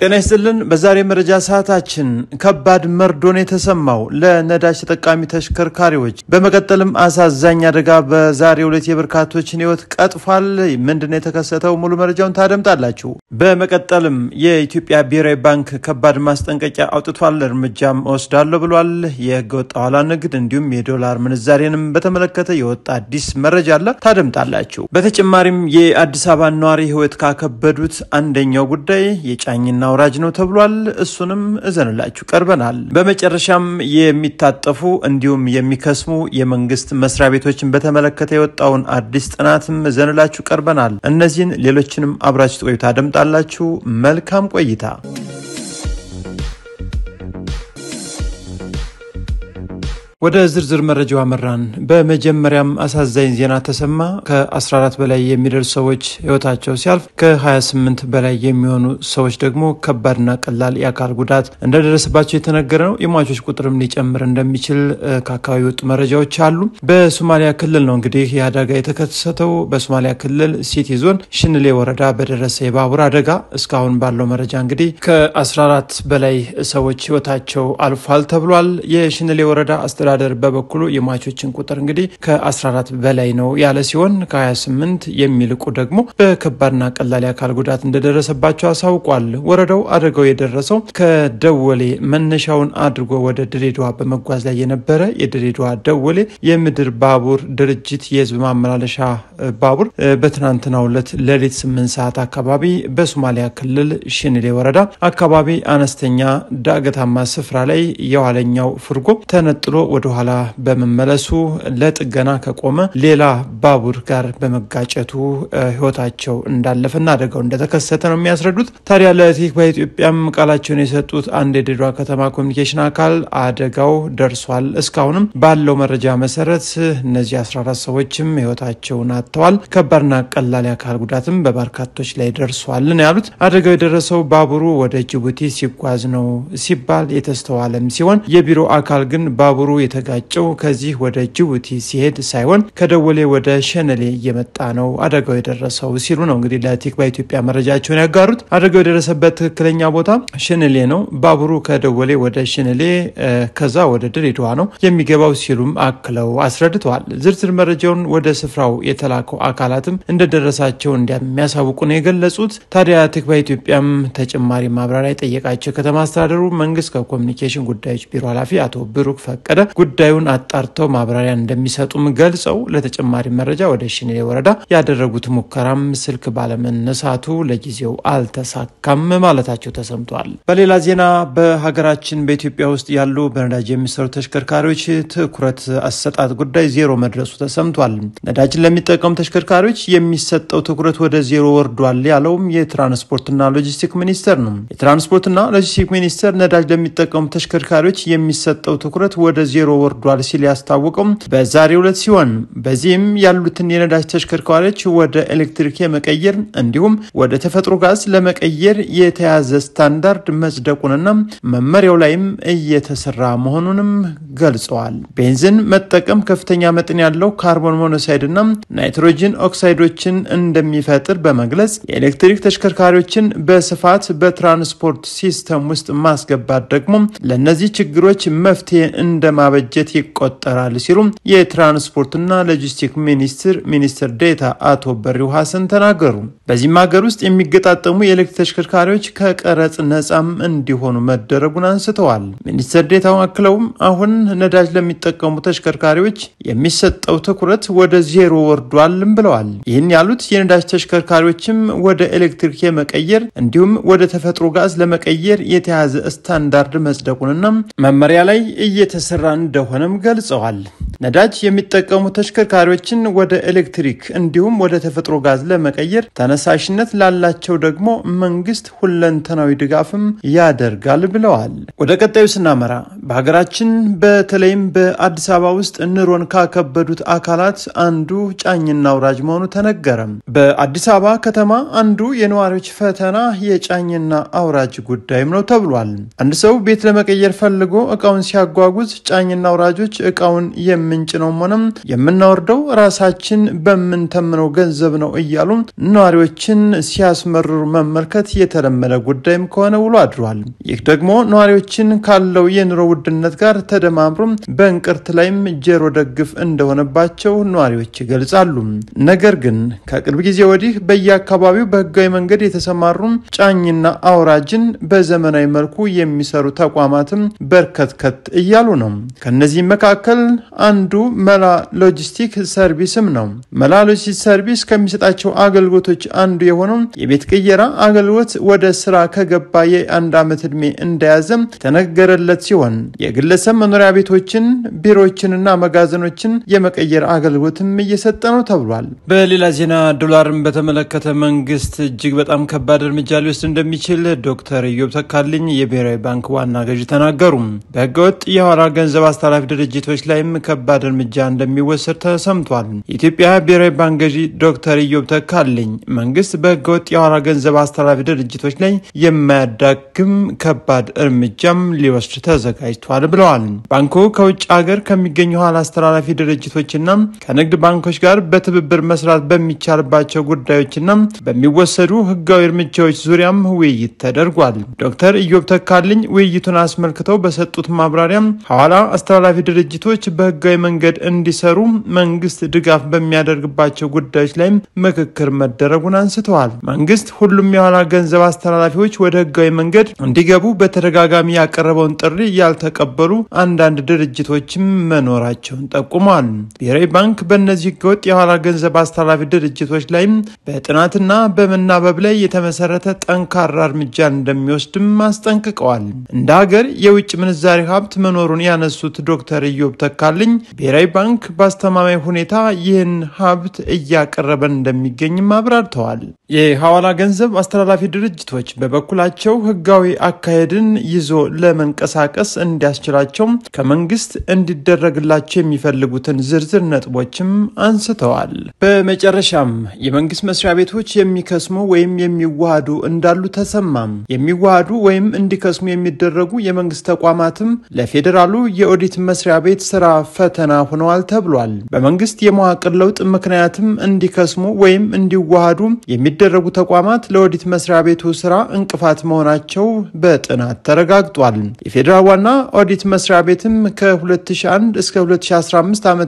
ጤና ይስጥልን በዛሬ መረጃ ሰዓታችን ከባድ መርዶን የተሰማው ለነዳጅ ተጠቃሚ ተሽከርካሪዎች በመቀጠልም አሳዛኝ አደጋ በዛሬው ዕለት የበርካቶችን ህይወት ቀጥፏል። ምንድነው የተከሰተው? ሙሉ መረጃውን ታደምጣላችሁ። በመቀጠልም የኢትዮጵያ ብሔራዊ ባንክ ከባድ ማስጠንቀቂያ አውጥቷል። እርምጃም ወስዳለሁ ብሏል። የህገወጥ ሐዋላ ንግድ እንዲሁም የዶላር ምንዛሬንም በተመለከተ የወጣ አዲስ መረጃ አለ፣ ታደምጣላችሁ። በተጨማሪም የአዲስ አበባ ነዋሪ ህይወት ካከበዱት አንደኛው ጉዳይ የጫኝና አውራጅ ነው ተብሏል። እሱንም እዘንላችሁ ቀርበናል። በመጨረሻም የሚታጠፉ እንዲሁም የሚከስሙ የመንግስት መስሪያ ቤቶችን በተመለከተ የወጣውን አዲስ ጥናትም እዘንላችሁ ቀርበናል። እነዚህን ሌሎችንም አብራችሁ ቆይታ አደምጣላችሁ። መልካም ቆይታ። ወደ ዝርዝር መረጃው አመራን። በመጀመሪያም አሳዛኝ ዜና ተሰማ። ከ14 በላይ የሚደርሱ ሰዎች ህይወታቸው ሲያልፍ ከ28 በላይ የሚሆኑ ሰዎች ደግሞ ከባድና ቀላል የአካል ጉዳት እንደደረሰባቸው የተነገረ ነው። የሟቾች ቁጥርም ሊጨምር እንደሚችል ከአካባቢ ወጡ መረጃዎች አሉ። በሶማሊያ ክልል ነው እንግዲህ የአደጋ የተከሰተው። በሶማሊያ ክልል ሲቲ ዞን ሽንሌ ወረዳ በደረሰ የባቡር አደጋ እስካሁን ባለው መረጃ እንግዲህ ከ14 በላይ ሰዎች ህይወታቸው አልፏል ተብሏል። የሽንሌ ወረዳ አስተዳደር በበኩሉ የሟቾችን ቁጥር እንግዲህ ከ14 በላይ ነው ያለ ሲሆን ከ28 የሚልቁ ደግሞ በከባድና ቀላል የአካል ጉዳት እንደደረሰባቸው አሳውቋል። ወረዳው አደጋው የደረሰው ከደወሌ መነሻውን አድርጎ ወደ ድሬዳዋ በመጓዝ ላይ የነበረ የድሬዳዋ ደወሌ የምድር ባቡር ድርጅት የህዝብ ማመላለሻ ባቡር በትናንትናው ዕለት ሌሊት 8 ሰዓት አካባቢ በሶማሊያ ክልል ሽንሌ ወረዳ አካባቢ አነስተኛ ዳገታማ ስፍራ ላይ የኋለኛው ፍርጎ ተነጥሎ ወደ ኋላ በመመለሱ ለጥገና ከቆመ ሌላ ባቡር ጋር በመጋጨቱ ህይወታቸው እንዳለፈና አደጋው እንደተከሰተ ነው የሚያስረዱት። ታዲያ ለቲክ በኢትዮጵያም ቃላቸውን የሰጡት አንድ የድሬዳዋ ከተማ ኮሙኒኬሽን አካል አደጋው ደርሷል፣ እስካሁንም ባለው መረጃ መሰረት እነዚህ 14 ሰዎችም ህይወታቸውን አጥተዋል፣ ከባድና ቀላል የአካል ጉዳትም በበርካቶች ላይ ደርሷል ነው ያሉት። አደጋው የደረሰው ባቡሩ ወደ ጅቡቲ ሲጓዝ ነው ሲባል የተስተዋለም ሲሆን የቢሮ አካል ግን ባቡሩ የተጋጨው ከዚህ ወደ ጅቡቲ ሲሄድ ሳይሆን ከደወሌ ወደ ሸነሌ እየመጣ ነው አደጋው የደረሰው ሲሉ ነው እንግዲህ ለቲክ በኢትዮጵያ መረጃቸውን ያጋሩት። አደጋው የደረሰበት ትክክለኛ ቦታ ሸነሌ ነው። ባቡሩ ከደወሌ ወደ ሸነሌ ከዛ ወደ ድሬዳዋ ነው የሚገባው ሲሉም አክለው አስረድተዋል። ዝርዝር መረጃውን ወደ ስፍራው የተላከው አካላትም እንደደረሳቸው እንደሚያሳውቁ ነው የገለጹት። ታዲያ ቲክ በኢትዮጵያም ተጨማሪ ማብራሪያ ጠየቃቸው ከተማ አስተዳደሩ መንግስት ከኮሙኒኬሽን ጉዳዮች ቢሮ ኃላፊ አቶ ብሩክ ፈቀደ ጉዳዩን አጣርተው ማብራሪያ እንደሚሰጡም ገልጸው ለተጨማሪ መረጃ ወደ ሽንሌ ወረዳ ያደረጉት ሙከራም ስልክ ባለመነሳቱ ለጊዜው አልተሳካም ማለታቸው ተሰምቷል። በሌላ ዜና በሀገራችን በኢትዮጵያ ውስጥ ያሉ በነዳጅ የሚሰሩ ተሽከርካሪዎች ትኩረት አሰጣጥ ጉዳይ ዜሮ መድረሱ ተሰምቷል። ነዳጅን ለሚጠቀሙ ተሽከርካሪዎች የሚሰጠው ትኩረት ወደ ዜሮ ወርዷል ያለውም የትራንስፖርትና ሎጂስቲክ ሚኒስቴር ነው። የትራንስፖርትና ሎጂስቲክ ሚኒስቴር ነዳጅ ለሚጠቀሙ ተሽከርካሪዎች የሚሰጠው ትኩረት ወደ ዜሮ ወርዷል ሲል ያስታወቀው በዛሬው ዕለት ሲሆን በዚህም ያሉትን የነዳጅ ተሽከርካሪዎች ወደ ኤሌክትሪክ የመቀየር እንዲሁም ወደ ተፈጥሮ ጋዝ ለመቀየር የተያዘ ስታንዳርድ መጽደቁንና መመሪያው ላይም እየተሰራ መሆኑንም ገልጸዋል። ቤንዚን መጠቀም ከፍተኛ መጠን ያለው ካርቦን ሞኖክሳይድና ናይትሮጅን ኦክሳይዶችን እንደሚፈጥር በመግለጽ የኤሌክትሪክ ተሽከርካሪዎችን በስፋት በትራንስፖርት ሲስተም ውስጥ ማስገባት ደግሞ ለነዚህ ችግሮች መፍትሄ እንደማበጀት ይቆጠራል ሲሉ የትራንስፖርትና ሎጂስቲክ ሚኒስትር ዴታ አቶ በሪው ሐሰን ተናገሩ። በዚህም ሀገር ውስጥ የሚገጣጠሙ የኤሌክትሪክ ተሽከርካሪዎች ከቀረጽ ነፃም እንዲሆኑ መደረጉን አንስተዋል። ሚኒስትር ዴታው አክለውም አሁን ነዳጅ ለሚጠቀሙ ተሽከርካሪዎች የሚሰጠው ትኩረት ወደ ዜሮ ወርዷልም ብለዋል። ይህን ያሉት የነዳጅ ተሽከርካሪዎችም ወደ ኤሌክትሪክ የመቀየር እንዲሁም ወደ ተፈጥሮ ጋዝ ለመቀየር የተያዘ ስታንዳርድ መጽደቁንና መመሪያ ላይ እየተሰራ እንደሆነም ገልጸዋል። ነዳጅ የሚጠቀሙ ተሽከርካሪዎችን ወደ ኤሌክትሪክ እንዲሁም ወደ ተፈጥሮ ጋዝ ለመቀየር ተነሳሽነት ላላቸው ደግሞ መንግስት ሁለንተናዊ ድጋፍም ያደርጋል ብለዋል። ወደ ቀጣዩ ስናመራ በሀገራችን በተለይም በአዲስ አበባ ውስጥ ኑሮን ካከበዱት አካላት አንዱ ጫኝና አውራጅ መሆኑ ተነገረ። በአዲስ አበባ ከተማ አንዱ የነዋሪዎች ፈተና የጫኝና አውራጅ ጉዳይም ነው ተብሏል። አንድ ሰው ቤት ለመቀየር ፈልጎ እቃውን ሲያጓጉዝ ጫኝና አውራጆች እቃውን የምንጭነው ሆነም የምናወርደው ራሳችን በመንተምነው ገንዘብ ነው እያሉ ነዋሪዎችን ሲያስመርሩ መመልከት የተለመደ ጉዳይም ከሆነ ውሎ አድሯል። ይህ ደግሞ ነዋሪዎችን ካለው የኑሮ ውድነት ጋር ተደማምሮ በእንቅርት ላይም ጀሮ ደግፍ እንደሆነባቸው ነዋሪዎች ይገልጻሉ። ነገር ግን ከቅርብ ጊዜ ወዲህ በየአካባቢው በህጋዊ መንገድ የተሰማሩ ጫኝና አውራጅን በዘመናዊ መልኩ የሚሰሩ ተቋማትም በርከትከት እያሉ ነው። ከነዚህ መካከል አንዱ መላ ሎጂስቲክ ሰርቪስም ነው። መላ ሎጂስቲክ ሰርቪስ ከሚሰጣቸው አገልግሎቶች አንዱ የሆነው የቤት ቅየራ አገልግሎት ወደ ስራ ከገባ የአንድ ዓመት እድሜ እንደያዘም ተነገረለት ሲሆን የግለሰብ መኖሪያ ቤቶችን ቢሮዎችንና መጋዘኖችን የመቀየር አገልግሎትም እየሰጠ ነው ተብሏል። በሌላ ዜና ዶላርን በተመለከተ መንግስት እጅግ በጣም ከባድ እርምጃ ሊወስድ እንደሚችል ዶክተር ኢዮብ ተካልኝ የብሔራዊ ባንክ ዋና ገዢ ተናገሩ። በህገወጥ የሐዋላ ገንዘብ አስተላላፊ ድርጅቶች ላይም ከባድ እርምጃ እንደሚወሰድ ተሰምቷል። የኢትዮጵያ ብሔራዊ ባንክ ገዢ ዶክተር ኢዮብ ተካልኝ መንግስት በህገወጥ የሐዋላ ገንዘብ አስተላላፊ ድርጅቶች ላይ የማያዳግም ከባድ እርምጃም ሊወስድ ተዘጋጅቷል ብለዋል። ባንኩ ከውጭ ሀገር ከሚገኙ ሐዋላ አስተላላፊ ድርጅቶችና ከንግድ ባንኮች ጋር በትብብር መስራት በሚቻልባቸው ጉዳዮችና በሚወሰዱ ህጋዊ እርምጃዎች ዙሪያም ውይይት ተደርጓል። ዶክተር ኢዮብ ተካልኝ ውይይቱን አስመልክተው በሰጡት ማብራሪያ ሐዋላ አስተላላፊ ድርጅቶች በህጋዊ መንገድ እንዲሰሩ መንግስት ድጋፍ በሚያደርግባቸው ጉዳዮች ላይ ምክክር መደረጉን አንስተዋል። መንግስት ሁሉም የሐዋላ ገንዘብ አስተላላፊዎች ወደ ህጋዊ መንገድ እንዲገቡ በተደጋጋሚ ያቀረበውን ጥሪ ያልተቀበሉ አንዳንድ ድርጅቶችም መኖራቸውን ጠቁመዋል። ብሔራዊ ባንክ በእነዚህ ህገወጥ የሐዋላ ገንዘብ አስተላላፊ ድርጅቶች ላይ በጥናትና በመናበብ ላይ የተመሰረተ ጠንካራ እርምጃ እንደሚወስድም አስጠንቅቀዋል። እንደ ሀገር የውጭ ምንዛሪ ሀብት መኖሩን ያነሱት ዶክተር ኢዮብ ተካልኝ ብሔራዊ ባንክ በአስተማማኝ ሁኔታ ይህን ሀብት እያቀረበ እንደሚገኝም አብራርተዋል። የሐዋላ ገንዘብ አስተላላፊ ድርጅቶች በበኩላቸው ህጋዊ አካሄድን ይዞ ለመንቀሳቀስ እንዲያስችላቸው ከመንግስት እንዲደረግላቸው የሚፈልጉትን ዝርዝር ነጥቦችም አንስተዋል። በመጨረሻም የመንግስት መስሪያ ቤቶች የሚከስሙ ወይም የሚዋሃዱ እንዳሉ ተሰማም። የሚዋሃዱ ወይም እንዲከስሙ የሚደረጉ የመንግስት ተቋማትም ለፌዴራሉ የኦዲት መስሪያ ቤት ስራ ፈተና ሆነዋል ተብሏል። በመንግስት የመዋቅር ለውጥ ምክንያትም እንዲከስሙ ወይም እንዲዋሃዱ የሚደረጉ ተቋማት ለኦዲት መስሪያ ቤቱ ስራ እንቅፋት መሆናቸው በጥናት ተረጋግጧል። የፌዴራል ዋና ኦዲት መስሪያ ቤትም ከ2001 እስከ 2015 ዓ.ም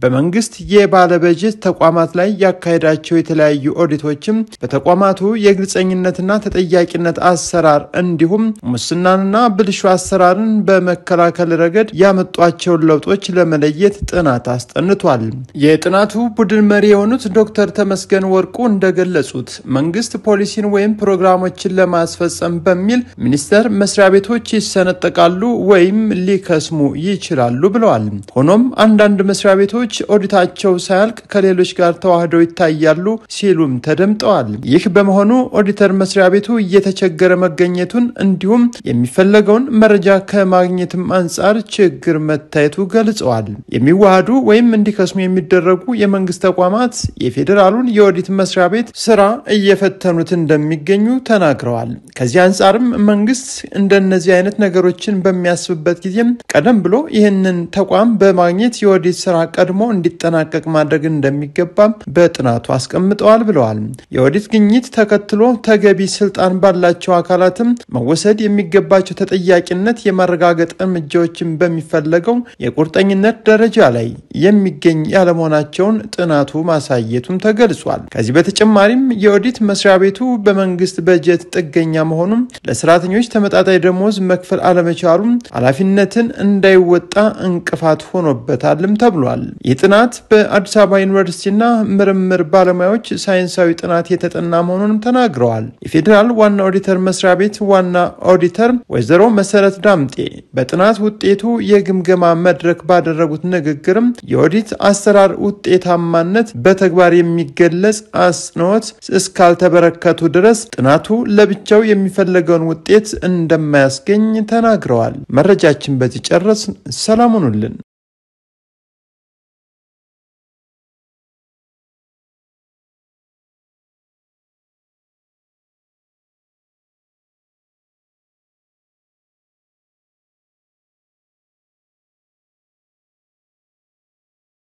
በመንግስት የባለ በጀት ተቋማት ላይ ያካሄዳቸው የተለያዩ ኦዲቶችም በተቋማቱ የግልጸኝነትና ተጠያቂነት አሰራር እንዲሁም ሙስናንና ብልሹ አሰራርን በመከላከል ረገድ ያመጧቸውን ለውጦች ለመለየት ጥናት አስጠንቷል። የጥናቱ ቡድን መሪ የሆኑት ዶክተር ተመስገን ወርቁ እንደገለጹት መንግስት ፖሊሲን ወይም ፕሮግራሞችን ለማስፈጸም በሚል ሚኒስቴር መስሪያ ቤቶች ይሰነጠቃሉ ወይም ሊከስሙ ይችላሉ ብለዋል። ሆኖም አንዳንድ መስሪያ ቤቶች ኦዲታቸው ሳያልቅ ከሌሎች ጋር ተዋህደው ይታያሉ ሲሉም ተደምጠዋል። ይህ በመሆኑ ኦዲተር መስሪያ ቤቱ እየተቸገረ መገኘቱን እንዲሁም የሚፈለገውን መረጃ ከማግኘትም አንጻር ችግር መታየቱ ገልጸዋል። የሚዋሃዱ ወይም እንዲከስሙ የሚደረጉ የመንግስት ተቋማት የፌዴራሉን የኦዲት መስሪያ ቤት ስራ እየፈተኑት እንደሚገኙ ተናግረዋል። ከዚህ አንጻርም መንግስት እንደነዚህ አይነት ነገሮችን በሚያስብበት ጊዜም ቀደም ብሎ ይህንን ተቋም በማግኘት የኦዲት ስራ ቀድሞ እንዲጠናቀቅ ማድረግ እንደሚገባም በጥናቱ አስቀምጠዋል ብለዋል። የኦዲት ግኝት ተከትሎ ተገቢ ስልጣን ባላቸው አካላትም መወሰድ የሚገባቸው ተጠያቂነት የማረጋገጥ እርምጃዎችን በሚፈለገው የቁርጠኝነት ደረጃ ላይ የሚገኝ ያለመሆናቸውን ጥናቱ ማሳየቱም ተገልጿል። ከዚህ በተጨማሪም የኦዲት መስሪያ ቤቱ በመንግስት በጀት ጥገኛ መሆኑም ለሰራተኞች ተመጣጣኝ ደሞዝ መክፈል አለመቻሉም ኃላፊነትን እንዳይወጣ እንቅፋት ሆኖበታልም ተብሏል። ይህ ጥናት በአዲስ አበባ ዩኒቨርሲቲና ምርምር ባለሙያዎች ሳይንሳዊ ጥናት የተጠና መሆኑንም ተናግረዋል። የፌዴራል ዋና ኦዲተር መስሪያ ቤት ዋና ኦዲተር ወይዘሮ መሰረት ዳምጤ በጥናት ውጤቱ የግምገማ መድረክ ባደረጉት ንግግርም የኦዲት አሰራር ውጤታማነት በተግባር የሚገለጽ አጽንኦት እስካልተበረከቱ ድረስ ጥናቱ ለብቻው የሚፈለገውን ውጤት እንደማያስገኝ ተናግረዋል። መረጃችን በዚህ ጨረስ። ሰላም ሁኑልን።